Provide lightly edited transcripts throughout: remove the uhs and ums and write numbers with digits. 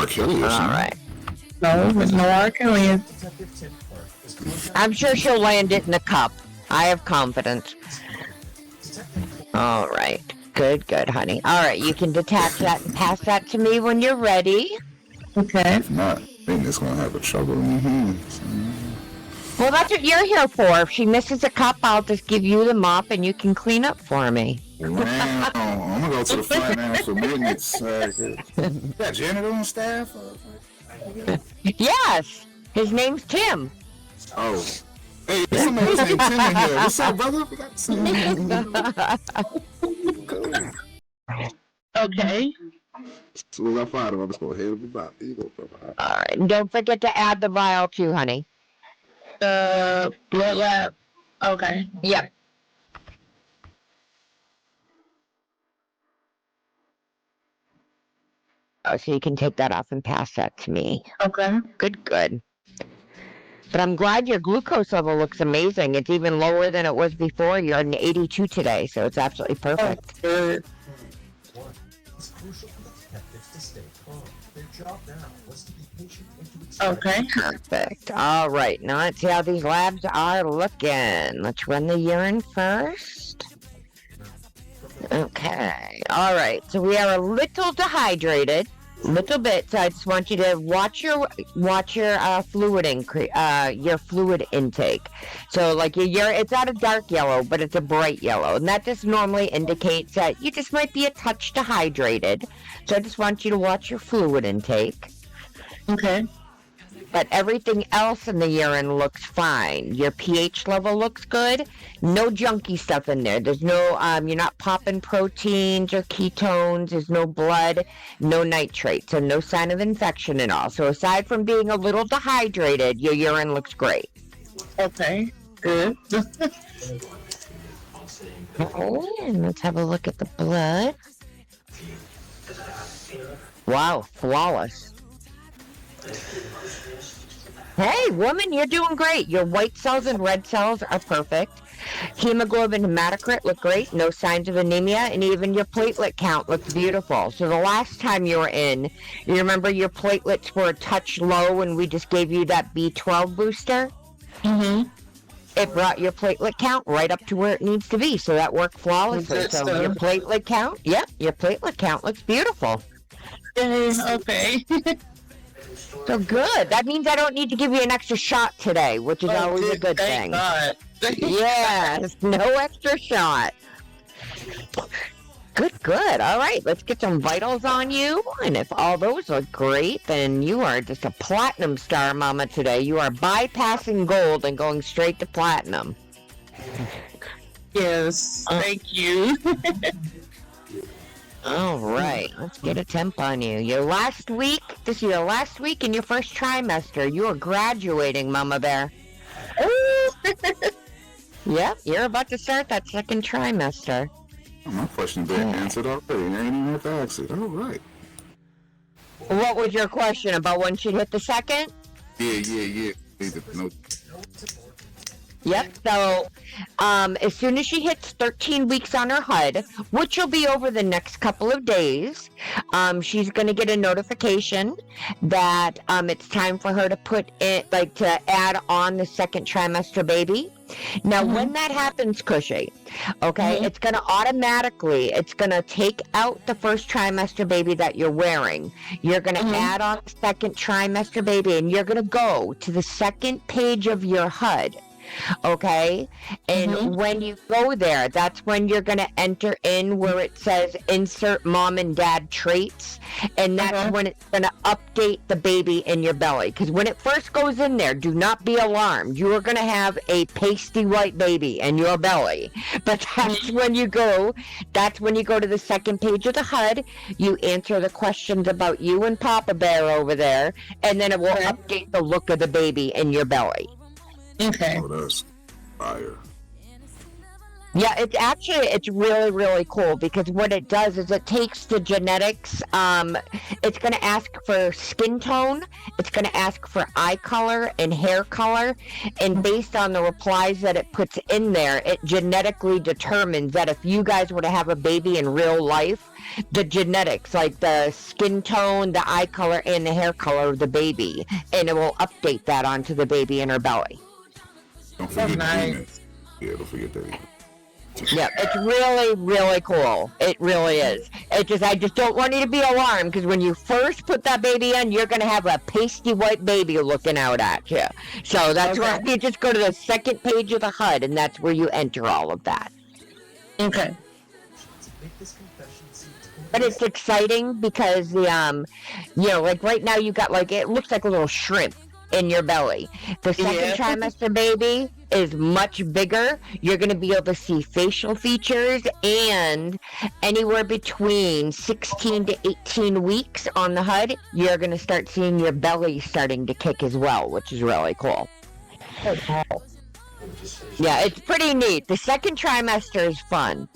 R. Kelly or All something. right. No, there's no R. Kelly. I'm sure she'll land it in the cup. I have confidence. All right. Good, honey. All right, you can detach that and pass that to me when you're ready. Okay. If not, then it's gonna have a trouble in your hands. Well, that's what you're here for. If she misses a cup, I'll just give you the mop and you can clean up for me. Wow, I'm gonna go to the financial business. Got janitor on staff? Yes, his name's Tim. Oh. Hey, somebody named Tim in here. What's up, brother? Okay. So we got five of them. I'm just gonna hit him about. You go for five. All right, and don't forget to add the vial too, honey. The blood lab. Okay. Yep. Oh, so you can take that off and pass that to me. Okay. Good. But I'm glad your glucose level looks amazing. It's even lower than it was before. You're at an 82 today, so it's absolutely perfect. Oh, good. Okay. Perfect. All right, now let's see how these labs are looking. Let's run the urine first. Okay. All right, so we are a little dehydrated. Little bit, so I just want you to watch your fluid intake. So like it's not a dark yellow, but it's a bright yellow, and that just normally indicates that you just might be a touch dehydrated. So I just want you to watch your fluid intake. Okay. But everything else in the urine looks fine. Your pH level looks good. No junky stuff in there. There's no, you're not popping proteins or ketones. There's no blood, no nitrates, and no sign of infection at all. So aside from being a little dehydrated, your urine looks great. Okay. Good. Oh, and let's have a look at the blood. Wow, flawless. Hey, woman, you're doing great. Your white cells and red cells are perfect. Hemoglobin hematocrit look great. No signs of anemia. And even your platelet count looks beautiful. So the last time you were in, you remember your platelets were a touch low and we just gave you that B12 booster? Mm-hmm. It brought your platelet count right up to where it needs to be. So that worked flawlessly. So your platelet count, your platelet count looks beautiful. Okay. So good. That means I don't need to give you an extra shot today, which is always a good thing. God. Yes, no extra shot. Good. All right, let's get some vitals on you. And if all those look great, then you are just a platinum star, Mama, today. You are bypassing gold and going straight to platinum. Yes, thank you. All right, let's get a temp on you. This is your last week in your first trimester. You are graduating, Mama Bear. Yep, you're about to start that second trimester. Oh, my question's been answered already. I ain't even have to ask it. All right. What was your question about when she'd hit the second? Yeah. Yep, so as soon as she hits 13 weeks on her HUD, which will be over the next couple of days, she's going to get a notification that it's time for her to put in, to add on the second trimester baby. Now, when that happens, Kushy, okay, it's going to take out the first trimester baby that you're wearing. You're going to add on the second trimester baby, and you're going to go to the second page of your HUD. Okay, and when you go there, that's when you're going to enter in where it says insert mom and dad traits, and that's when it's going to update the baby in your belly. Because when it first goes in there, do not be alarmed. You are going to have a pasty white baby in your belly. But that's when you go to the second page of the HUD. You answer the questions about you and Papa Bear over there, and then it will update the look of the baby in your belly. Okay. Oh, that's fire. Yeah, it's really, really cool because what it does is it takes the genetics. It's going to ask for skin tone, it's going to ask for eye color and hair color, and based on the replies that it puts in there, it genetically determines that if you guys were to have a baby in real life, the genetics, like the skin tone, the eye color, and the hair color of the baby, and it will update that onto the baby in her belly. Don't forget nice. demons. Yeah, don't forget that. Yeah, it's really, really cool. It really is. I just don't want you to be alarmed because when you first put that baby in, you're going to have a pasty white baby looking out at you. So that's why you just go to the second page of the HUD, and that's where you enter all of that. Okay. But it's exciting because like right now you got like, it looks like a little shrimp in your belly. The second trimester baby is much bigger. You're going to be able to see facial features, and anywhere between 16 to 18 weeks on the HUD, you're going to start seeing your belly starting to kick as well, which is really cool. Yeah, it's pretty neat. The second trimester is fun.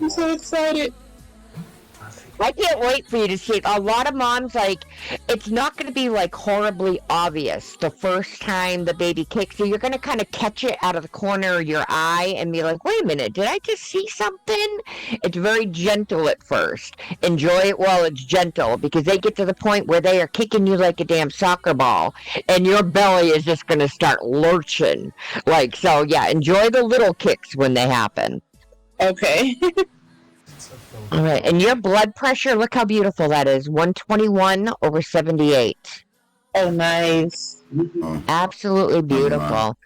I'm so excited. I can't wait for you to see it. A lot of moms, like, it's not going to be, like, horribly obvious the first time the baby kicks. So you're going to kind of catch it out of the corner of your eye and be like, wait a minute, did I just see something? It's very gentle at first. Enjoy it while it's gentle, because they get to the point where they are kicking you like a damn soccer ball, and your belly is just going to start lurching. Like, so, yeah, enjoy the little kicks when they happen. Okay. All right, and your blood pressure, look how beautiful that is, 121/78. Oh, nice. Absolutely beautiful.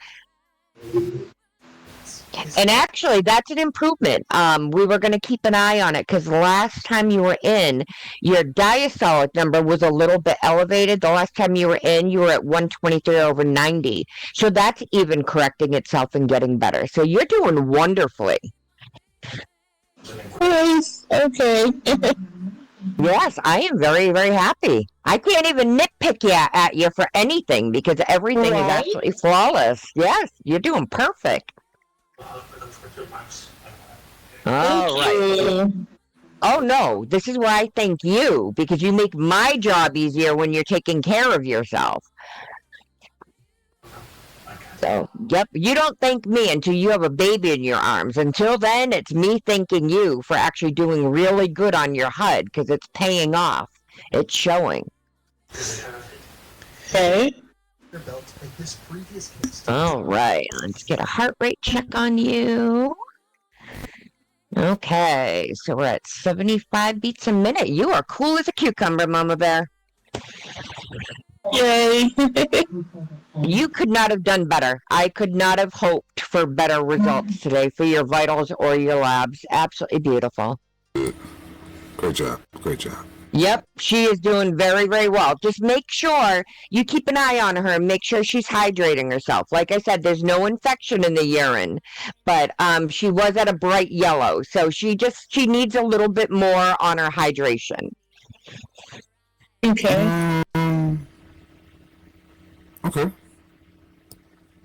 And actually, that's an improvement. We were going to keep an eye on it because the last time you were in, your diastolic number was a little bit elevated. The last time you were in, you were at 123/90. So that's even correcting itself and getting better. So you're doing wonderfully. Nice. Okay. Yes, I am very, very happy. I can't even nitpick at you for anything because everything is absolutely flawless. Yes, you're doing perfect. All right. Oh, no, this is why I thank you, because you make my job easier when you're taking care of yourself. So, yep, you don't thank me until you have a baby in your arms. Until then, it's me thanking you for actually doing really good on your HUD, because it's paying off. It's showing. Okay. All right, let's get a heart rate check on you. Okay, so we're at 75 beats a minute. You are cool as a cucumber, Mama Bear. Yay. You could not have done better. I could not have hoped for better results today for your vitals or your labs. Absolutely beautiful. Great job. Great job. Yep, she is doing very, very well. Just make sure you keep an eye on her and make sure she's hydrating herself. Like I said, there's no infection in the urine, but she was at a bright yellow, so she needs a little bit more on her hydration. Okay. Okay.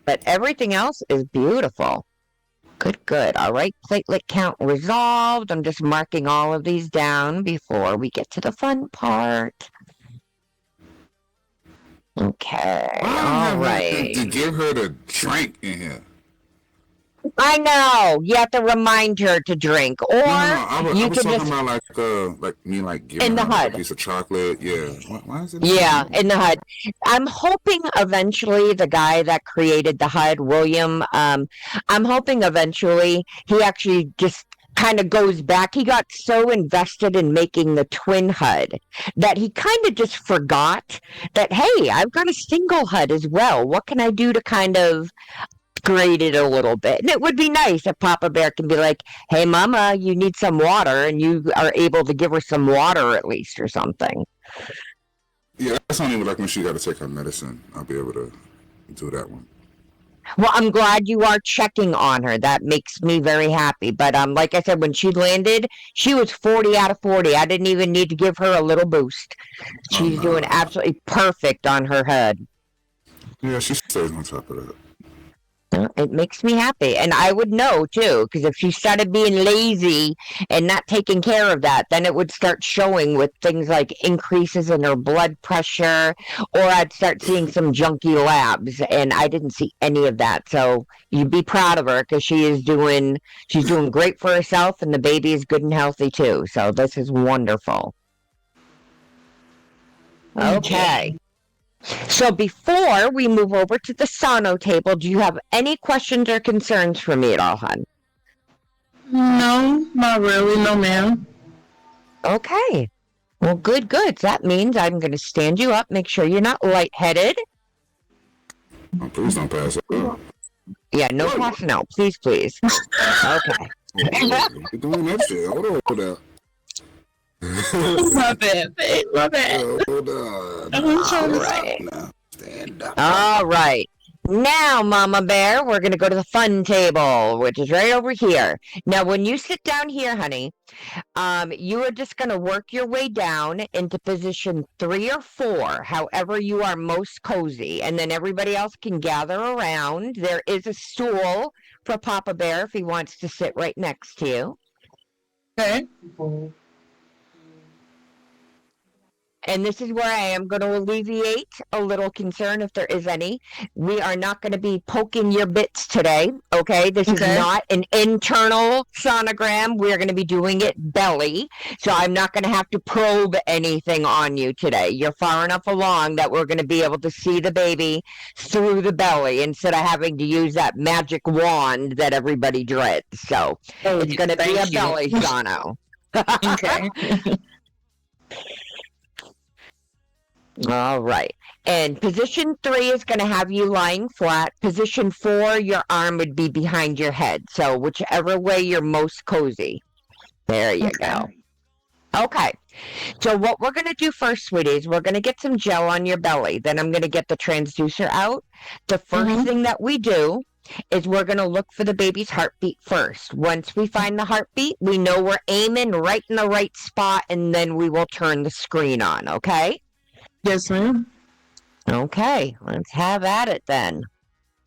But everything else is beautiful. Good. All right, platelet count resolved. I'm just marking all of these down before we get to the fun part. Okay, all right. To give her the drink in here. I know. You have to remind her to drink, or I was you can talking just about giving in the her HUD. a piece of chocolate. Yeah. Why is it? Yeah, in the HUD. I'm hoping eventually the guy that created the HUD, William, I'm hoping eventually he actually just kind of goes back. He got so invested in making the twin HUD that he kind of just forgot that, hey, I've got a single HUD as well. What can I do to kind of grade it a little bit? And it would be nice if Papa Bear can be like, hey, Mama, you need some water, and you are able to give her some water at least or something. Yeah, that's only like when she got to take her medicine. I'll be able to do that one. Well, I'm glad you are checking on her. That makes me very happy. But like I said, when she landed, she was 40 out of 40. I didn't even need to give her a little boost. She's doing absolutely perfect on her HUD. Yeah, she stays on top of that. It makes me happy. And I would know too, because if she started being lazy and not taking care of that, then it would start showing with things like increases in her blood pressure, or I'd start seeing some junky labs. And I didn't see any of that. So you'd be proud of her because she's doing great for herself, and the baby is good and healthy too. So this is wonderful. Okay. So before we move over to the sono table, do you have any questions or concerns for me at all, hon? No, not really. No, ma'am. Okay. Well, good. So that means I'm going to stand you up, make sure you're not lightheaded. Oh, please don't pass out. Yeah, no passing out. Please. Okay. You're doing that shit. Hold up. My bad, babe. My bad. Hold on. All right. Now, stand up. All right. Now, Mama Bear, we're going to go to the fun table, which is right over here. Now, when you sit down here, honey, you are just going to work your way down into position 3 or 4, however you are most cozy. And then everybody else can gather around. There is a stool for Papa Bear if he wants to sit right next to you. Okay. And this is where I am going to alleviate a little concern if there is any. We are not going to be poking your bits today, okay? This is not an internal sonogram. We're going to be doing it belly. So I'm not going to have to probe anything on you today. You're far enough along that we're going to be able to see the baby through the belly instead of having to use that magic wand that everybody dreads. So it's going to be a belly sono. Okay. All right. And position 3 is going to have you lying flat. Position 4, your arm would be behind your head. So whichever way you're most cozy. There you go. Okay. So what we're going to do first, sweeties, we're going to get some gel on your belly. Then I'm going to get the transducer out. The first thing that we do is we're going to look for the baby's heartbeat first. Once we find the heartbeat, we know we're aiming right in the right spot, and then we will turn the screen on, okay? Yes, ma'am. Okay, let's have at it then.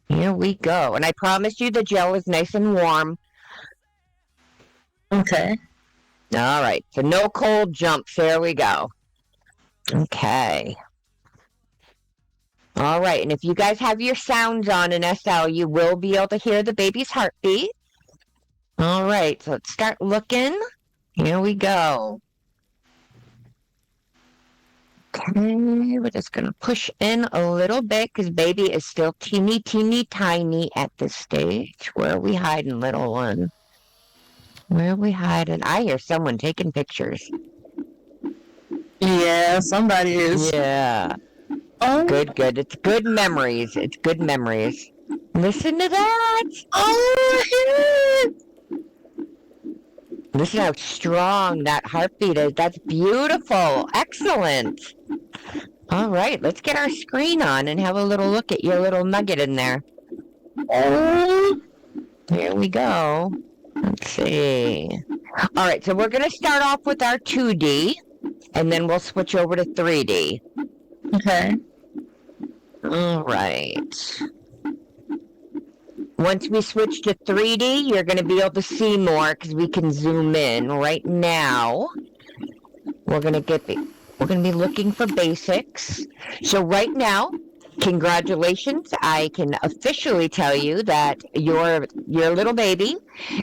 Here we go. And I promise you the gel is nice and warm. Okay. All right, so no cold jumps. There we go. Okay. All right, and if you guys have your sounds on in SL, you will be able to hear the baby's heartbeat. All right, so let's start looking. Here we go. Okay, we're just going to push in a little bit because baby is still teeny tiny at this stage. Where are we hiding, little one? Where are we hiding? I hear someone taking pictures. Yeah, somebody is. Yeah. Oh. Good. It's good memories. Listen to that. Oh, Listen how strong that heartbeat is. That's beautiful. Excellent. All right, let's get our screen on and have a little look at your little nugget in there. oh. Here we go. Let's see. All right, so we're going to start off with our 2D, and then we'll switch over to 3D. Okay. All right. Once we switch to 3D, you're going to be able to see more because we can zoom in. Right now, we're going to be looking for basics. So right now, congratulations. I can officially tell you that your little baby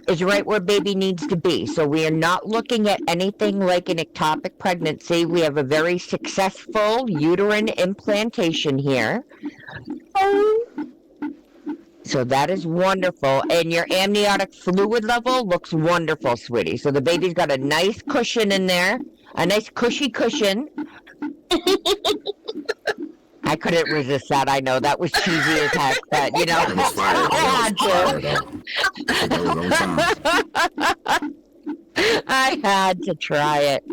is right where baby needs to be. So we are not looking at anything like an ectopic pregnancy. We have a very successful uterine implantation here. So that is wonderful. And your amniotic fluid level looks wonderful, sweetie. So the baby's got a nice cushion in there, a nice cushy cushion. I couldn't resist that. I know that was cheesy as heck, but you know, I had to try it.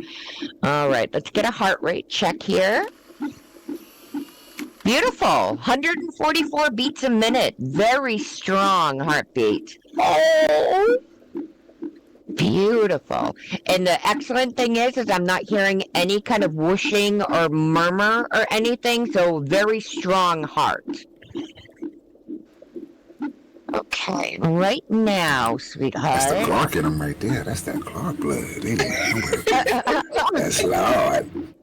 All right, let's get a heart rate check here. Beautiful. 144 beats a minute. Very strong heartbeat. Oh. Beautiful. And the excellent thing is I'm not hearing any kind of whooshing or murmur or anything, so very strong heart. Okay, right now, That's the sweetheart. Clark in them right there. That's that Clark blood. Anyway, that's Lord.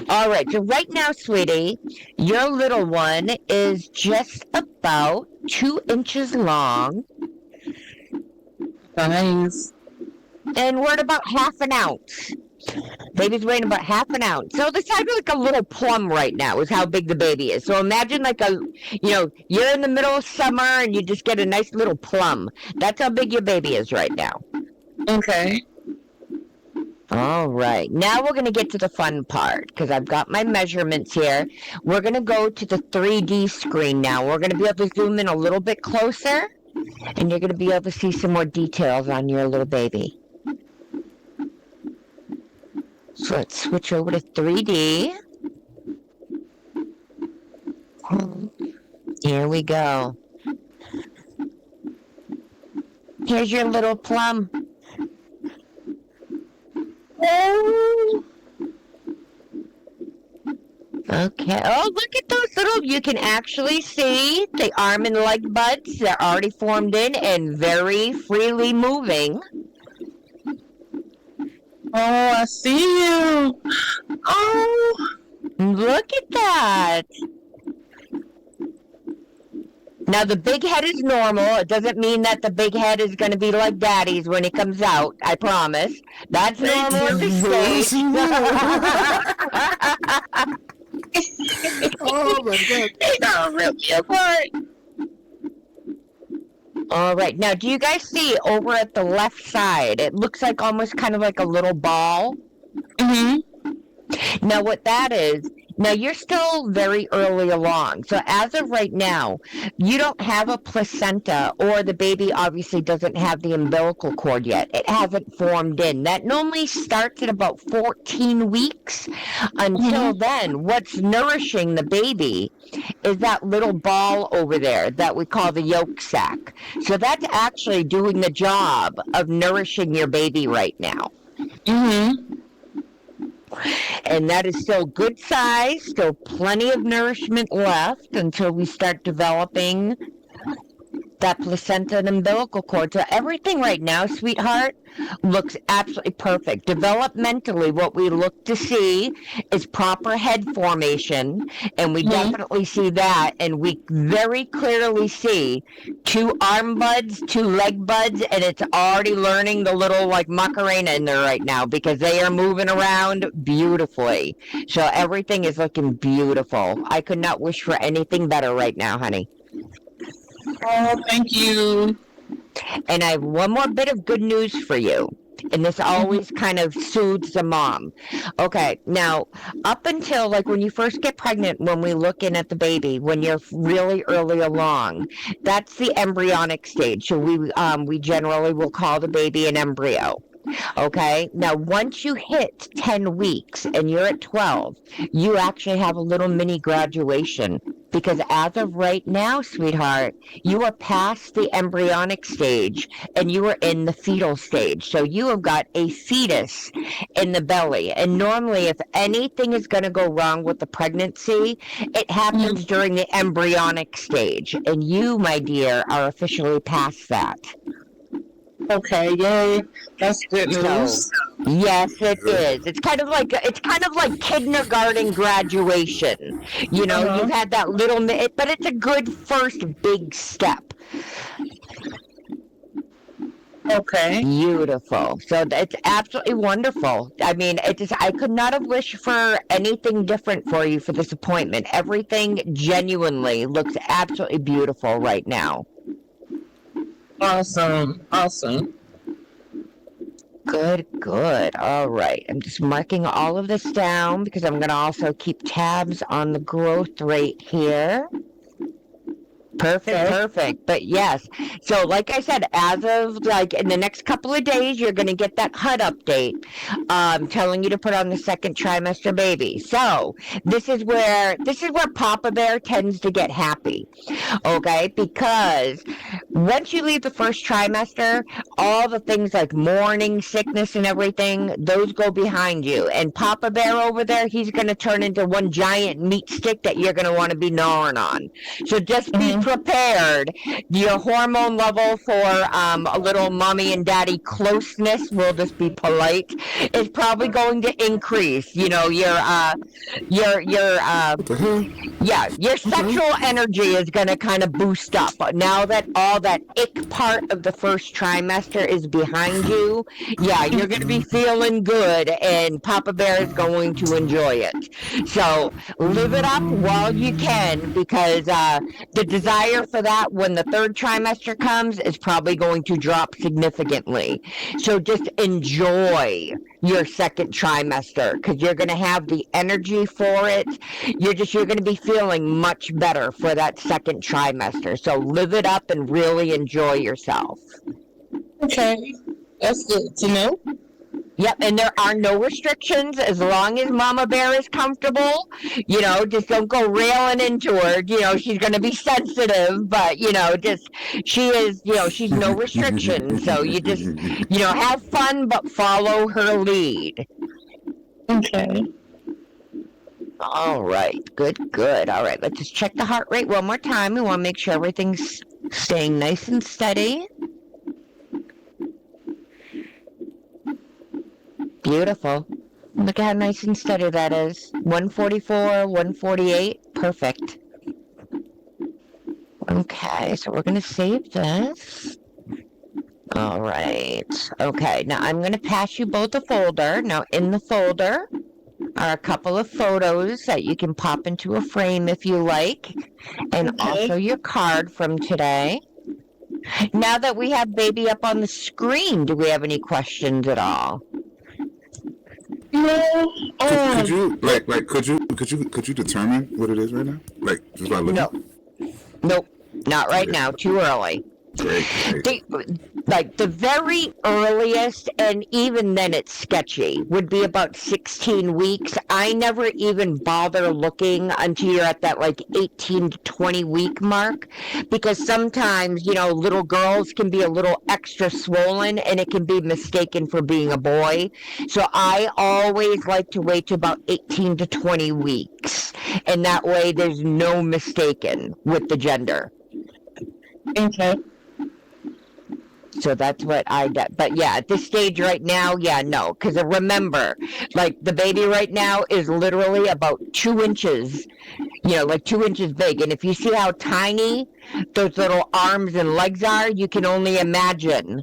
All right, so right now, sweetie, your little one is just about 2 inches long, Nice. and we're at about half an ounce. Baby's weighing about half an ounce. So the size of like a little plum right now is how big the baby is. So imagine like you're in the middle of summer and you just get a nice little plum. That's how big your baby is right now. Okay. All right. Now we're going to get to the fun part because I've got my measurements here. We're going to go to the 3D screen now. We're going to be able to zoom in a little bit closer and you're going to be able to see some more details on your little baby. So let's switch over to 3D. Here we go. Here's your little plum. Oh. Okay. Oh, look at those little, you can actually see the arm and leg buds. They're already formed in and very freely moving. Oh, I see you. Oh. Look at that. Now, the big head is normal. It doesn't mean that the big head is going to be like daddy's when it comes out. I promise. That's normal at this stage. Oh my God. They don't rip me apart. All right. Now, do you guys see over at the left side? It looks like almost kind of like a little ball. Mm-hmm. Now, what that is, now you're still very early along. So as of right now, you don't have a placenta, or the baby obviously doesn't have the umbilical cord yet. It hasn't formed in. That normally starts at about 14 weeks. Until then, what's nourishing the baby is that little ball over there that we call the yolk sac. So that's actually doing the job of nourishing your baby right now. Mm-hmm. And that is still good size, still plenty of nourishment left until we start developing that placenta and umbilical cord. So everything right now, sweetheart, looks absolutely perfect. Developmentally, what we look to see is proper head formation, and we definitely see that, and we very clearly see 2 arm buds, 2 leg buds, and it's already learning the little like Macarena in there right now because they are moving around beautifully. So everything is looking beautiful. I could not wish for anything better right now, honey. Oh, thank you. And I have one more bit of good news for you. And this always kind of soothes the mom. Okay, now, up until like when you first get pregnant, when we look in at the baby, when you're really early along, that's the embryonic stage. So we generally will call the baby an embryo. Okay, now once you hit 10 weeks and you're at 12, you actually have a little mini graduation. Because as of right now, sweetheart, you are past the embryonic stage and you are in the fetal stage. So you have got a fetus in the belly. And normally, if anything is going to go wrong with the pregnancy, it happens during the embryonic stage. And you, my dear, are officially past that. Okay, yay. That's good news. So, yes, it is. It's kind of like kindergarten graduation. You know, you've had that little, but it's a good first big step. Okay. Beautiful. So it's absolutely wonderful. I mean, I could not have wished for anything different for you for this appointment. Everything genuinely looks absolutely beautiful right now. Awesome. Awesome. Good, good. All right. I'm just marking all of this down because I'm going to also keep tabs on the growth rate here. Perfect. But yes, so like I said, as of like in the next couple of days, you're going to get that HUD update telling you to put on the 2nd trimester baby. So this is where Papa Bear tends to get happy, okay? Because once you leave the 1st trimester, all the things like morning sickness and everything, those go behind you. And Papa Bear over there, he's going to turn into one giant meat stick that you're going to want to be gnawing on. So just be prepared. Your hormone level for a little mommy and daddy closeness, will just be polite, is probably going to increase. You know, your What the hell? yeah, your sexual energy is going to kind of boost up. Now that all that ick part of the first trimester is behind you, yeah, you're going to be feeling good, and Papa Bear is going to enjoy it. So live it up while you can, because the desire for that when the third trimester comes is probably going to drop significantly. So just enjoy your second trimester, because you're going to have the energy for it. You're going to be feeling much better for that second trimester. So live it up and really enjoy yourself. Okay, that's good to know. Yep, and there are no restrictions as long as Mama Bear is comfortable. You know, just don't go railing into her. You know, she's going to be sensitive, but, you know, just, she is, you know, she's no restrictions. So you just, you know, have fun, but follow her lead. Okay. All right, good. All right, let's just check the heart rate one more time. We want to make sure everything's staying nice and steady. Beautiful. Look at how nice and steady that is. 144, 148. Perfect. Okay, so we're going to save this. All right. Okay, now I'm going to pass you both a folder. Now, in the folder are a couple of photos that you can pop into a frame if you like, and also your card from today. Now that we have baby up on the screen, do we have any questions at all? No. Could you could you determine what it is right now? Like just by looking? No. Nope. Not right now. Too early. Great. The very earliest, and even then it's sketchy, would be about 16 weeks. I never even bother looking until you're at that 18 to 20 week mark, because sometimes, you know, little girls can be a little extra swollen and it can be mistaken for being a boy. So I always like to wait to about 18 to 20 weeks, and that way there's no mistaken with the gender. Okay. So that's what I did. But yeah, at this stage right now, yeah, no. Because remember, the baby right now is literally about 2 inches, 2 inches big. And if you see how tiny those little arms and legs are, you can only imagine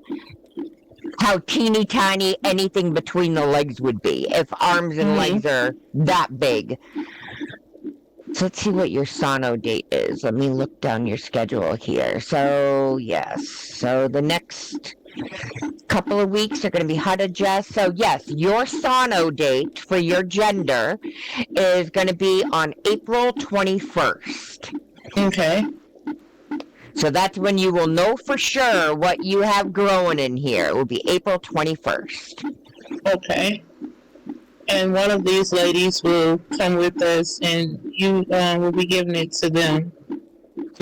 how teeny tiny anything between the legs would be if arms and legs are that big. So let's see what your sono date is. Let me look down your schedule here. So, yes. So the next couple of weeks are going to be HUD adjust. So, yes, your sono date for your gender is going to be on April 21st. Okay. So that's when you will know for sure what you have growing in here. It will be April 21st. Okay. And one of these ladies will come with us, and you will be giving it to them.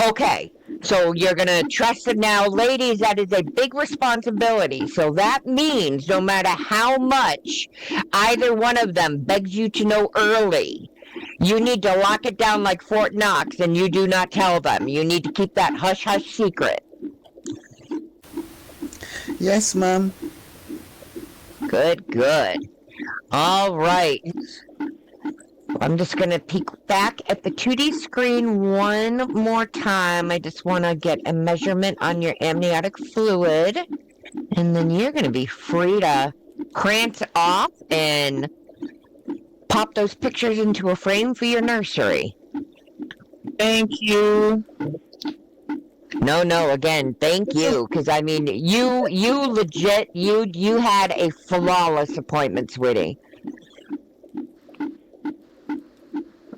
Okay, so you're going to trust them now. Ladies, that is a big responsibility. So that means no matter how much either one of them begs you to know early, you need to lock it down like Fort Knox, and you do not tell them. You need to keep that hush-hush secret. Yes, Mom. Good. All right. I'm just going to peek back at the 2D screen one more time. I just want to get a measurement on your amniotic fluid. And then you're going to be free to prance off and pop those pictures into a frame for your nursery. Thank you. No, again, thank you. Because, I mean, you legit, you had a flawless appointment, sweetie.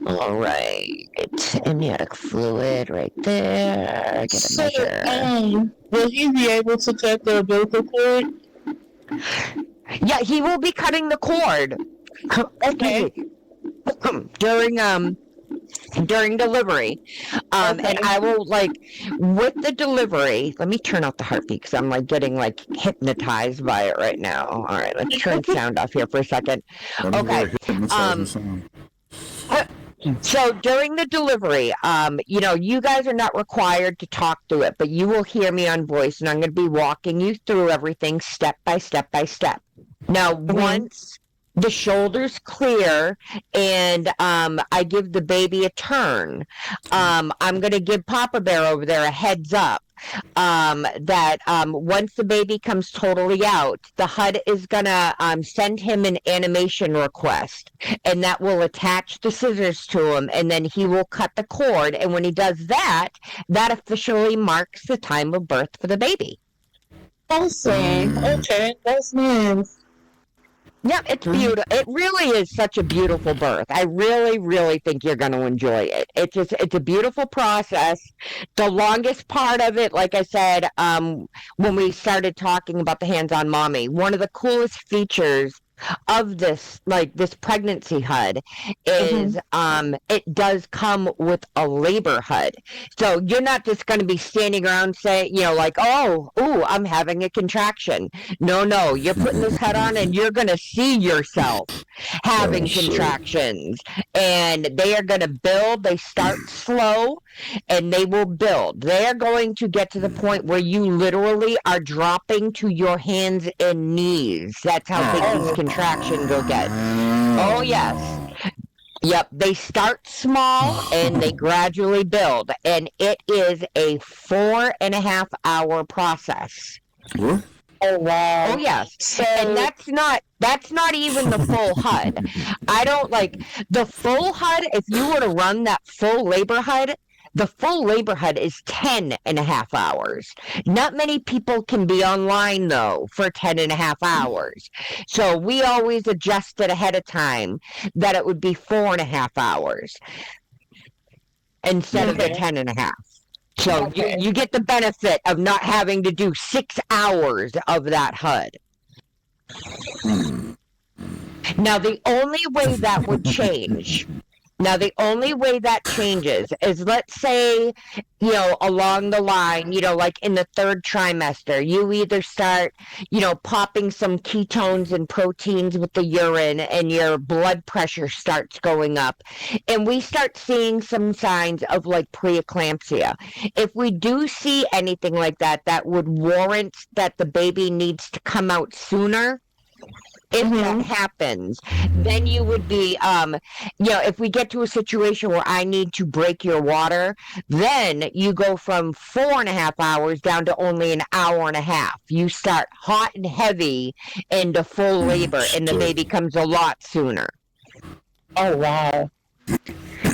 All right. Amniotic fluid right there. Get a measure. Will he be able to cut the umbilical cord? Yeah, he will be cutting the cord. Okay. During delivery. And I will, with the delivery, let me turn off the heartbeat because I'm, getting, hypnotized by it right now. All right, let's turn sound off here for a second. Okay. So during the delivery, you guys are not required to talk through it, but you will hear me on voice, and I'm going to be walking you through everything step by step by step. Now, once the shoulders clear and I give the baby a turn, I'm going to give Papa Bear over there a heads up that once the baby comes totally out, the HUD is going to send him an animation request, and that will attach the scissors to him, and then he will cut the cord. And when he does that, that officially marks the time of birth for the baby. Awesome. Okay, that's nice. Yeah, it's beautiful. It really is such a beautiful birth. I really, really think you're going to enjoy it. It's a beautiful process. The longest part of it, like I said, when we started talking about the hands-on mommy, one of the coolest features of this pregnancy HUD is it does come with a labor HUD. So you're not just going to be standing around saying, I'm having a contraction. No, you're putting this HUD on and you're going to see yourself having contractions, and they are going to build. They start slow and they will build. They're going to get to the point where you literally are dropping to your hands and knees. That's how big these contractions will get. Oh, yes. Yep, they start small and they gradually build, and it is a 4.5 hour process. What? Oh wow! Oh yes, and that's not even the full HUD. I don't like the full HUD. If you were to run that full labor HUD, the full labor HUD is 10.5 hours. Not many people can be online, though, for 10.5 hours. So we always adjusted ahead of time that it would be 4.5 hours instead of the 10.5. So you get the benefit of not having to do 6 hours of that HUD. Now, the only way that would change... the only way that changes is, let's say, along the line, like in the 3rd trimester, you either start, popping some ketones and proteins with the urine, and your blood pressure starts going up. And we start seeing some signs of like preeclampsia. If we do see anything like that, that would warrant that the baby needs to come out sooner. If that happens, then you would be, if we get to a situation where I need to break your water, then you go from 4.5 hours down to only an hour and a half. You start hot and heavy into full labor, and the baby comes a lot sooner. Oh, wow.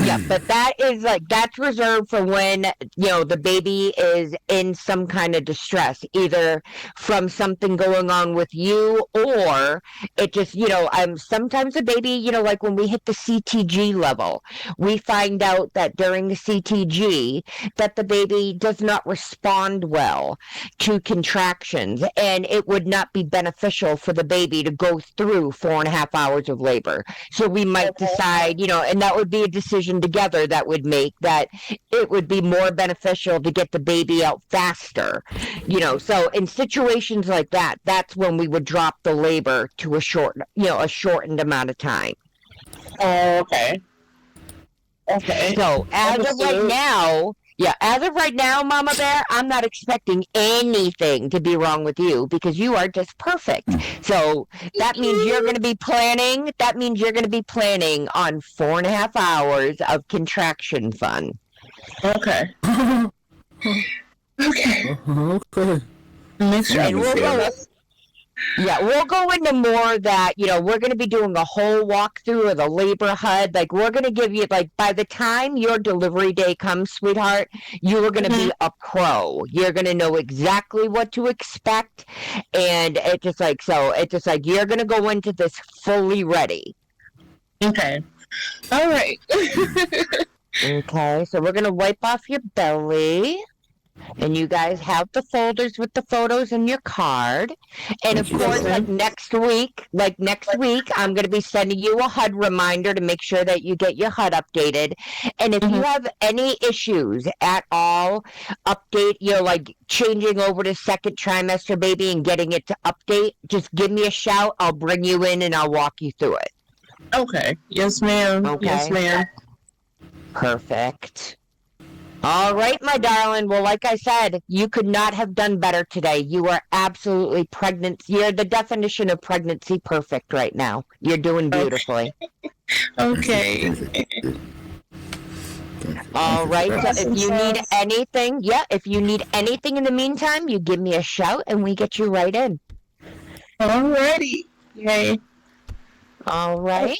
Yeah, but that's reserved for when, the baby is in some kind of distress, either from something going on with you, or it just, sometimes the baby, like when we hit the CTG level, we find out that during the CTG that the baby does not respond well to contractions, and it would not be beneficial for the baby to go through 4.5 hours of labor. So we might decide, and that would be a decision together that would make that it would be more beneficial to get the baby out faster. So in situations like that, that's when we would drop the labor to a shortened amount of time. Oh, okay. Okay. So as of right now, Mama Bear, I'm not expecting anything to be wrong with you, because you are just perfect. So that means you're going to be planning. That means you're going to be planning on 4.5 hours of contraction fun. Okay. Okay. Okay. Make sure we'll go into more of that. We're going to be doing a whole walkthrough of the labor HUD. Like, we're going to give you, like, by the time your delivery day comes, sweetheart, you are going to be a pro. You're going to know exactly what to expect. And it's just like, you're going to go into this fully ready. Okay. All right. Okay, so we're going to wipe off your belly. And you guys have the folders with the photos in your card. And of course, next week, I'm going to be sending you a HUD reminder to make sure that you get your HUD updated. And if you have any issues at all, changing over to 2nd trimester baby and getting it to update, just give me a shout. I'll bring you in and I'll walk you through it. Okay. Yes, ma'am. Okay. Yes, ma'am. Perfect. All right, my darling. Well, like I said, you could not have done better today. You are absolutely pregnant. You're the definition of pregnancy perfect right now. You're doing beautifully. Okay. All right. So Awesome if you need sauce. anything, if you need anything in the meantime, you give me a shout and we get you right in. Alrighty. Yay. All right.